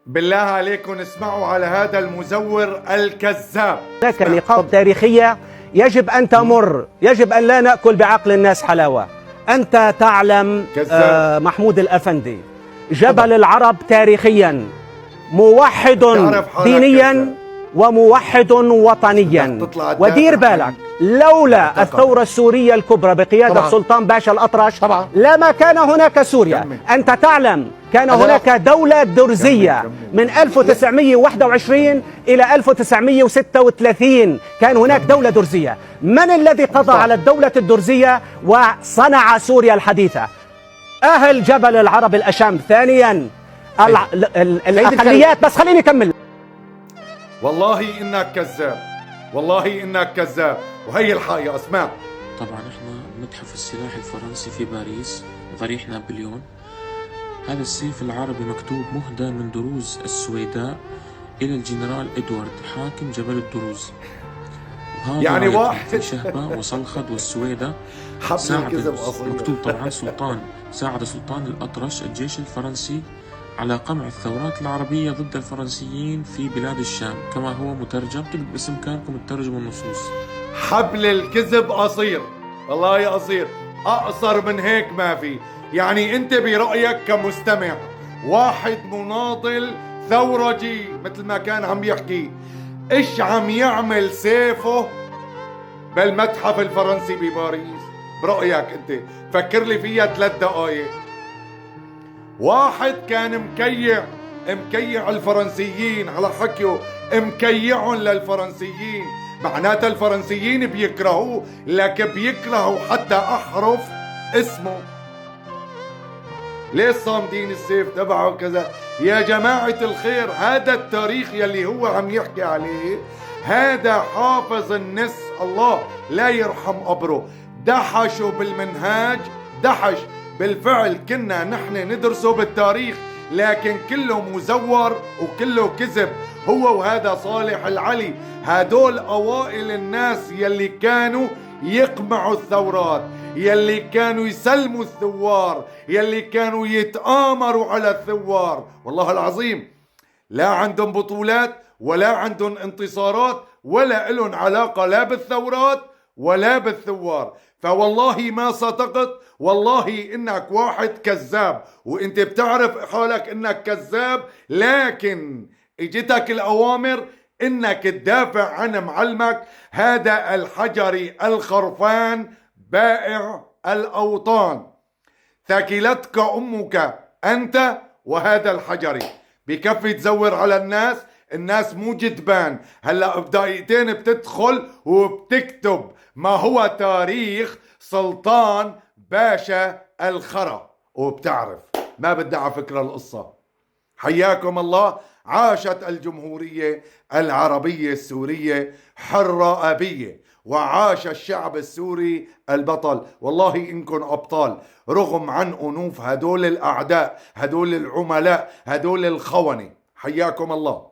بالله عليكم اسمعوا على هذا المزور الكذاب. هناك نقاط تاريخية يجب أن تمر، يجب أن لا نأكل بعقل الناس حلاوة. أنت تعلم محمود الأفندي، جبل العرب تاريخيا موحد دينيا وموحد وطنيا. ودير بالك، لولا الثورة السورية الكبرى بقيادة سلطان باشا الأطرش لما كان هناك سوريا. أنت تعلم كان هناك دولة درزية من 1921 إلى 1936، كان هناك دولة درزية. من الذي قضى على الدولة الدرزية وصنع سوريا الحديثة؟ أهل جبل العرب الأشام. ثانيا الأقليات. بس خليني أكمل. والله إنك كذاب، والله إنك كذاب، وهي الحقيقة. اسمع. طبعا احنا متحف السلاح الفرنسي في باريس، ضريح نابليون. هذا السيف العربي مكتوب مهدى من دروز السويداء إلى الجنرال إدوارد حاكم جبل الدروز. وهذا يعني واحد شهبة وصلخد والسويداء ساعد. مكتوب طبعا ساعد سلطان الأطرش الجيش الفرنسي على قمع الثورات العربية ضد الفرنسيين في بلاد الشام، كما هو مترجم. تكتب بإمكانكم الترجمة النصوص. حبل الكذب قصير، والله قصير، أقصر من هيك ما في. يعني أنت برأيك كمستمع واحد مناضل ثورجي مثل ما كان عم يحكي، إيش عم يعمل سيفه بالمتحف الفرنسي بباريس؟ برأيك أنت فكر لي فيها 3 دقايق. واحد كان مكيع الفرنسيين، على حكيه مكيعهم للفرنسيين، معناتها الفرنسيين بيكرهوه، لك بيكرهوا حتى أحرف اسمه. ليش صامدين السيف تبعه كذا؟ يا جماعة الخير، هذا التاريخ يلي هو عم يحكي عليه، هذا حافظ النس الله لا يرحم قبره دحشوا بالمنهاج. دحش بالفعل كنا نحن ندرسه بالتاريخ، لكن كله مزور وكله كذب. هو وهذا صالح العلي، هدول أوائل الناس يلي كانوا يقمعوا الثورات، يلي كانوا يسلموا الثوار، يلي كانوا يتآمروا على الثوار. والله العظيم لا عندهم بطولات ولا عندهم انتصارات ولا إلهم علاقة لا بالثورات ولا بالثوار. فوالله ما صدقت، والله إنك واحد كذاب، وإنت بتعرف حالك إنك كذاب، لكن اجتك الأوامر إنك تدافع عن معلمك هذا الحجري الخرفان بائع الأوطان. ثكلتك أمك أنت وهذا الحجري. بكفي تزور على الناس مو جدبان. هلأ بدقيقتين بتدخل وبتكتب ما هو تاريخ سلطان باشا الخرا، وبتعرف ما بدي على فكرة القصة. حياكم الله. عاشت الجمهورية العربية السورية حرة أبية، وعاش الشعب السوري البطل. والله إنكم أبطال رغم عن أنوف هدول الأعداء، هدول العملاء، هدول الخونة. حياكم الله.